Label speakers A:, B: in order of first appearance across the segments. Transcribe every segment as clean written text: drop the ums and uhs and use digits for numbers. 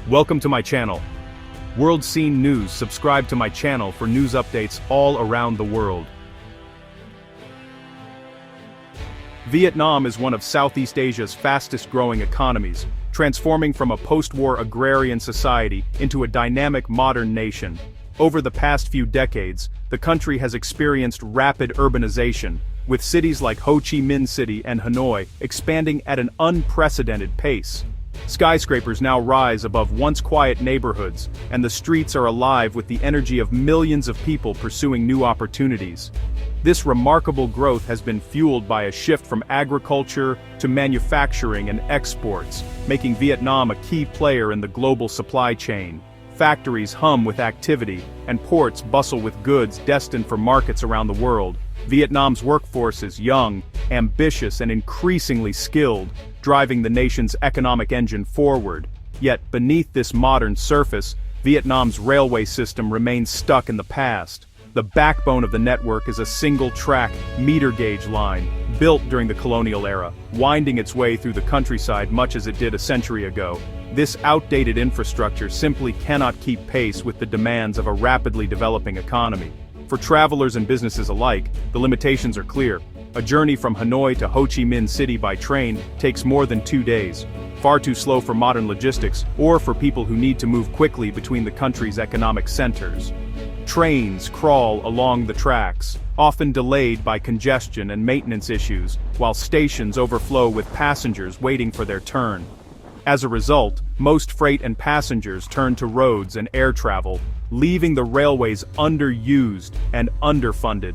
A: Welcome to my channel. World Scene News. Subscribe to my channel for news updates all around the world. Vietnam is one of Southeast Asia's fastest-growing economies, transforming from a post-war agrarian society into a dynamic modern nation. Over the past few decades, the country has experienced rapid urbanization, with cities like Ho Chi Minh City and Hanoi expanding at an unprecedented pace. Skyscrapers now rise above once quiet neighborhoods, and the streets are alive with the energy of millions of people pursuing new opportunities. This remarkable growth has been fueled by a shift from agriculture to manufacturing and exports, making Vietnam a key player in the global supply chain. Factories hum with activity, and ports bustle with goods destined for markets around the world. Vietnam's workforce is young, ambitious, and increasingly skilled, driving the nation's economic engine forward. Yet, beneath this modern surface, Vietnam's railway system remains stuck in the past. The backbone of the network is a single-track, meter-gauge line, built during the colonial era, winding its way through the countryside much as it did a century ago. This outdated infrastructure simply cannot keep pace with the demands of a rapidly developing economy. For travelers and businesses alike, the limitations are clear. A journey from Hanoi to Ho Chi Minh City by train takes more than 2 days, far too slow for modern logistics or for people who need to move quickly between the country's economic centers. Trains crawl along the tracks, often delayed by congestion and maintenance issues, while stations overflow with passengers waiting for their turn. As a result, most freight and passengers turn to roads and air travel, leaving the railways underused and underfunded.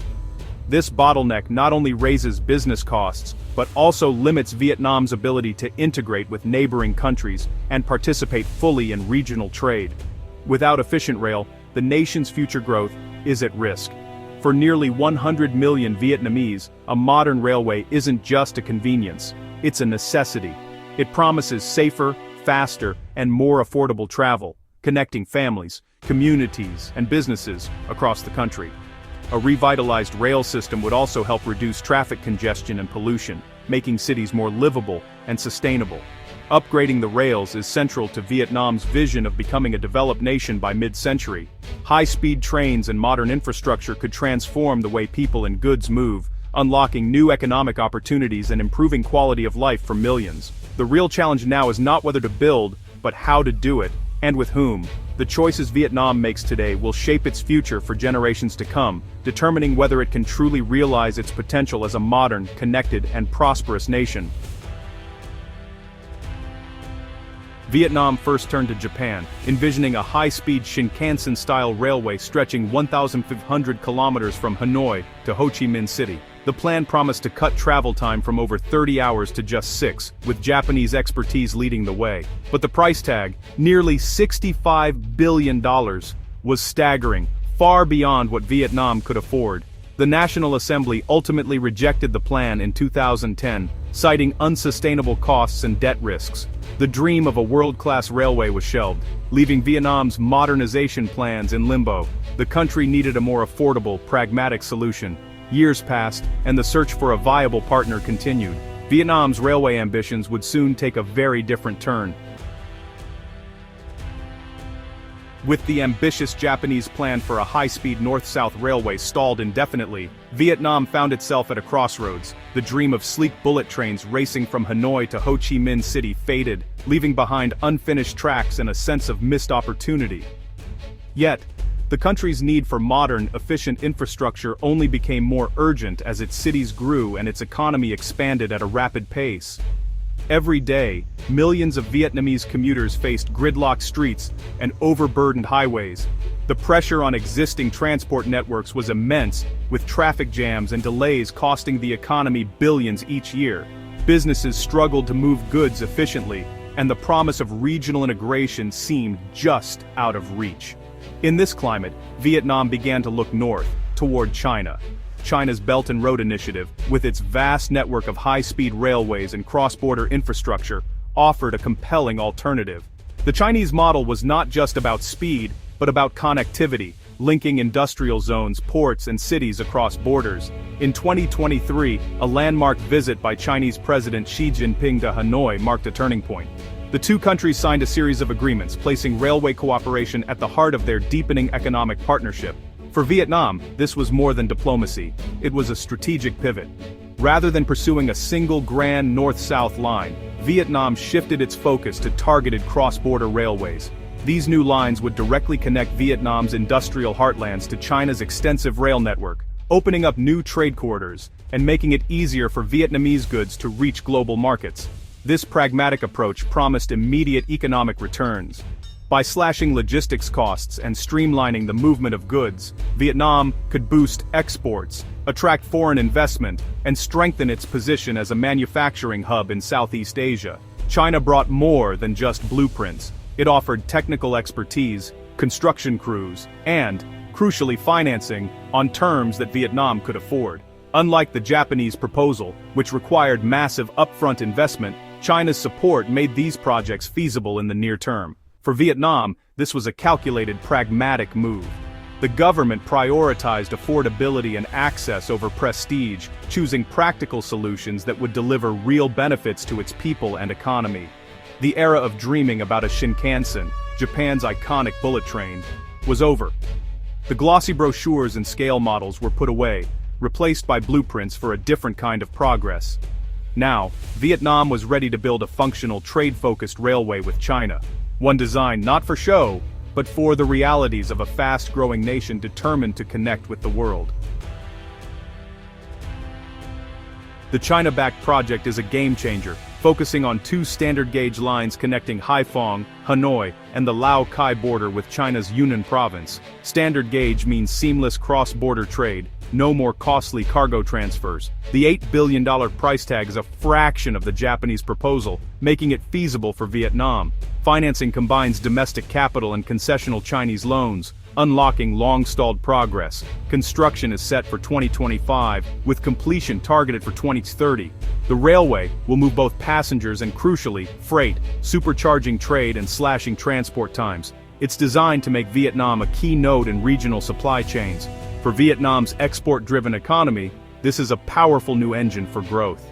A: This bottleneck not only raises business costs, but also limits Vietnam's ability to integrate with neighboring countries and participate fully in regional trade. Without efficient rail, the nation's future growth is at risk. For nearly 100 million Vietnamese, a modern railway isn't just a convenience, it's a necessity. It promises safer, faster, and more affordable travel, connecting families, communities, and businesses across the country. A revitalized rail system would also help reduce traffic congestion and pollution, making cities more livable and sustainable. Upgrading the rails is central to Vietnam's vision of becoming a developed nation by mid-century. High-speed trains and modern infrastructure could transform the way people and goods move, unlocking new economic opportunities and improving quality of life for millions. The real challenge now is not whether to build, but how to do it, and with whom. The choices Vietnam makes today will shape its future for generations to come, determining whether it can truly realize its potential as a modern, connected, and prosperous nation. Vietnam first turned to Japan, envisioning a high-speed Shinkansen-style railway stretching 1,500 kilometers from Hanoi to Ho Chi Minh City. The plan promised to cut travel time from over 30 hours to just 6, with Japanese expertise leading the way. But the price tag, nearly $65 billion, was staggering, far beyond what Vietnam could afford. The National Assembly ultimately rejected the plan in 2010, citing unsustainable costs and debt risks. The dream of a world-class railway was shelved, leaving Vietnam's modernization plans in limbo. The country needed a more affordable, pragmatic solution. Years passed, and the search for a viable partner continued. Vietnam's railway ambitions would soon take a very different turn. With the ambitious Japanese plan for a high-speed north-south railway stalled indefinitely, Vietnam found itself at a crossroads. The dream of sleek bullet trains racing from Hanoi to Ho Chi Minh City faded, leaving behind unfinished tracks and a sense of missed opportunity. Yet, the country's need for modern, efficient infrastructure only became more urgent as its cities grew and its economy expanded at a rapid pace. Every day, millions of Vietnamese commuters faced gridlocked streets and overburdened highways. The pressure on existing transport networks was immense, with traffic jams and delays costing the economy billions each year. Businesses struggled to move goods efficiently, and the promise of regional integration seemed just out of reach. In this climate, Vietnam began to look north, toward China. China's Belt and Road Initiative, with its vast network of high-speed railways and cross-border infrastructure, offered a compelling alternative. The Chinese model was not just about speed, but about connectivity, linking industrial zones, ports, and cities across borders. In 2023, a landmark visit by Chinese President Xi Jinping to Hanoi marked a turning point. The two countries signed a series of agreements, placing railway cooperation at the heart of their deepening economic partnership. For Vietnam, this was more than diplomacy. It was a strategic pivot. Rather than pursuing a single grand north-south line, Vietnam shifted its focus to targeted cross-border railways. These new lines would directly connect Vietnam's industrial heartlands to China's extensive rail network, opening up new trade corridors and making it easier for Vietnamese goods to reach global markets. This pragmatic approach promised immediate economic returns. By slashing logistics costs and streamlining the movement of goods, Vietnam could boost exports, attract foreign investment, and strengthen its position as a manufacturing hub in Southeast Asia. China brought more than just blueprints. It offered technical expertise, construction crews, and, crucially, financing on terms that Vietnam could afford. Unlike the Japanese proposal, which required massive upfront investment, China's support made these projects feasible in the near term. For Vietnam, this was a calculated, pragmatic move. The government prioritized affordability and access over prestige, choosing practical solutions that would deliver real benefits to its people and economy. The era of dreaming about a Shinkansen, Japan's iconic bullet train, was over. The glossy brochures and scale models were put away, replaced by blueprints for a different kind of progress. Now, Vietnam was ready to build a functional, trade-focused railway with China. One designed not for show, but for the realities of a fast-growing nation determined to connect with the world. The China-backed project is a game-changer, focusing on two standard-gauge lines connecting Haiphong, Hanoi, and the Lao Cai border with China's Yunnan province. Standard gauge means seamless cross-border trade, no more costly cargo transfers. The $8 billion price tag is a fraction of the Japanese proposal, making it feasible for Vietnam. Financing combines domestic capital and concessional Chinese loans, unlocking long-stalled progress. Construction is set for 2025, with completion targeted for 2030. The railway will move both passengers and, crucially, freight, supercharging trade and slashing transport times. It's designed to make Vietnam a key node in regional supply chains. For Vietnam's export-driven economy, this is a powerful new engine for growth.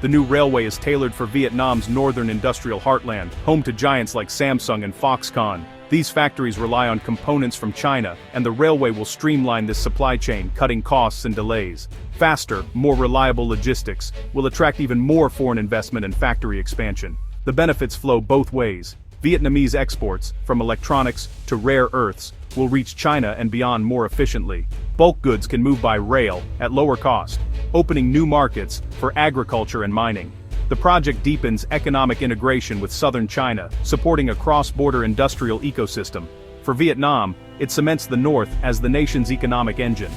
A: The new railway is tailored for Vietnam's northern industrial heartland, home to giants like Samsung and Foxconn. These factories rely on components from China, and the railway will streamline this supply chain, cutting costs and delays. Faster, more reliable logistics will attract even more foreign investment and factory expansion. The benefits flow both ways. Vietnamese exports, from electronics to rare earths, will reach China and beyond more efficiently. Bulk goods can move by rail, at lower cost, opening new markets for agriculture and mining. The project deepens economic integration with southern China, supporting a cross-border industrial ecosystem. For Vietnam, it cements the North as the nation's economic engine.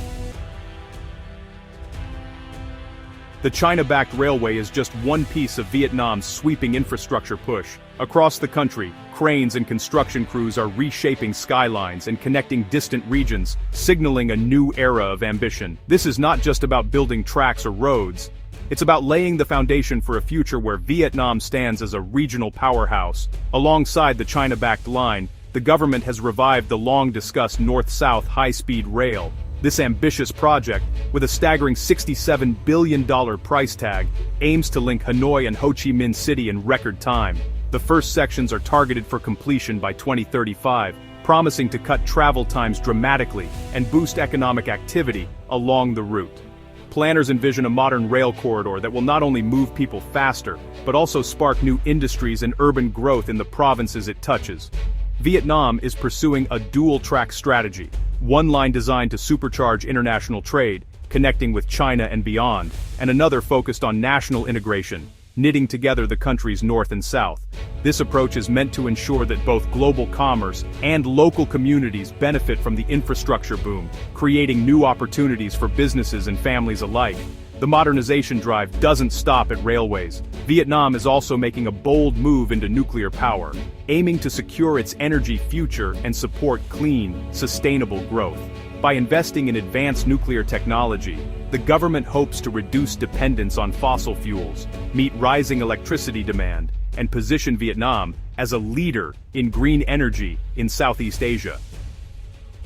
A: The China-backed railway is just one piece of Vietnam's sweeping infrastructure push. Across the country, cranes and construction crews are reshaping skylines and connecting distant regions, signaling a new era of ambition. This is not just about building tracks or roads. It's about laying the foundation for a future where Vietnam stands as a regional powerhouse. Alongside the China-backed line, the government has revived the long-discussed north-south high-speed rail. This ambitious project, with a staggering $67 billion price tag, aims to link Hanoi and Ho Chi Minh City in record time. The first sections are targeted for completion by 2035, promising to cut travel times dramatically and boost economic activity along the route. Planners envision a modern rail corridor that will not only move people faster, but also spark new industries and urban growth in the provinces it touches. Vietnam is pursuing a dual-track strategy, one line designed to supercharge international trade, connecting with China and beyond, and another focused on national integration, knitting together the country's north and south. This approach is meant to ensure that both global commerce and local communities benefit from the infrastructure boom, creating new opportunities for businesses and families alike. The modernization drive doesn't stop at railways. Vietnam is also making a bold move into nuclear power, aiming to secure its energy future and support clean, sustainable growth. By investing in advanced nuclear technology, the government hopes to reduce dependence on fossil fuels, meet rising electricity demand, and position Vietnam as a leader in green energy in Southeast Asia.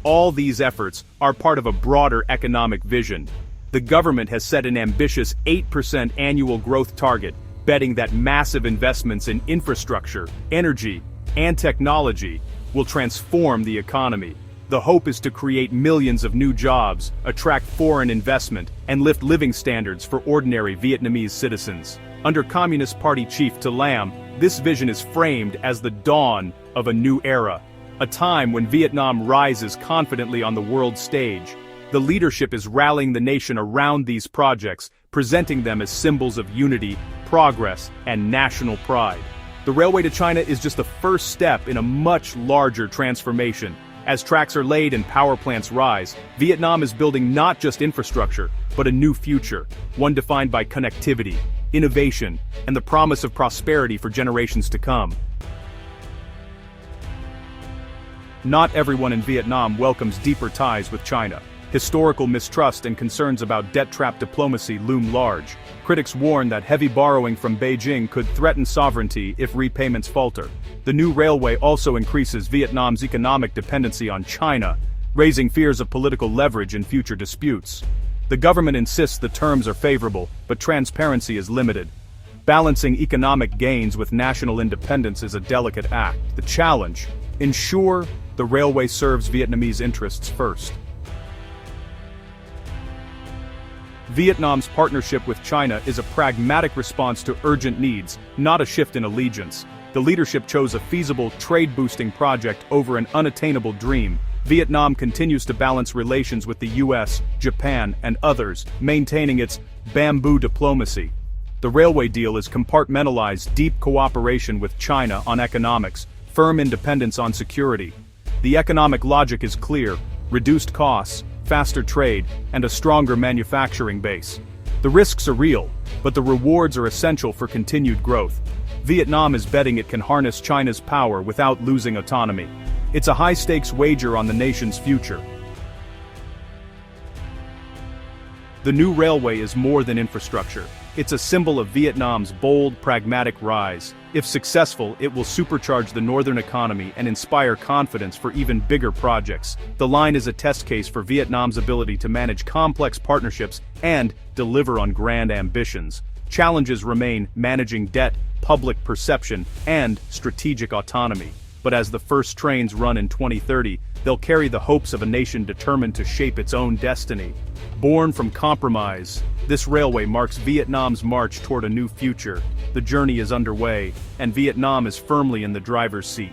A: All these efforts are part of a broader economic vision. The government has set an ambitious 8% annual growth target, betting that massive investments in infrastructure, energy, and technology will transform the economy. The hope is to create millions of new jobs, attract foreign investment, and lift living standards for ordinary Vietnamese citizens. Under Communist Party chief To Lam, this vision is framed as the dawn of a new era, a time when Vietnam rises confidently on the world stage. The leadership is rallying the nation around these projects, presenting them as symbols of unity, progress, and national pride. The railway to China is just the first step in a much larger transformation. As tracks are laid and power plants rise, Vietnam is building not just infrastructure, but a new future, one defined by connectivity, innovation, and the promise of prosperity for generations to come. Not everyone in Vietnam welcomes deeper ties with China. Historical mistrust and concerns about debt-trap diplomacy loom large. Critics warn that heavy borrowing from Beijing could threaten sovereignty if repayments falter. The new railway also increases Vietnam's economic dependency on China, raising fears of political leverage in future disputes. The government insists the terms are favorable, but transparency is limited. Balancing economic gains with national independence is a delicate act. The challenge: ensure the railway serves Vietnamese interests first. Vietnam's partnership with China is a pragmatic response to urgent needs, not a shift in allegiance. The leadership chose a feasible, trade-boosting project over an unattainable dream. Vietnam continues to balance relations with the US, Japan, and others, maintaining its bamboo diplomacy. The railway deal is compartmentalized deep cooperation with China on economics, firm independence on security. The economic logic is clear: reduced costs, faster trade, and a stronger manufacturing base. The risks are real, but the rewards are essential for continued growth. Vietnam is betting it can harness China's power without losing autonomy. It's a high-stakes wager on the nation's future. The new railway is more than infrastructure. It's a symbol of Vietnam's bold, pragmatic rise. If successful, it will supercharge the northern economy and inspire confidence for even bigger projects. The line is a test case for Vietnam's ability to manage complex partnerships and deliver on grand ambitions. Challenges remain: managing debt, public perception, and strategic autonomy. But as the first trains run in 2030, they'll carry the hopes of a nation determined to shape its own destiny. Born from compromise, this railway marks Vietnam's march toward a new future. The journey is underway, and Vietnam is firmly in the driver's seat.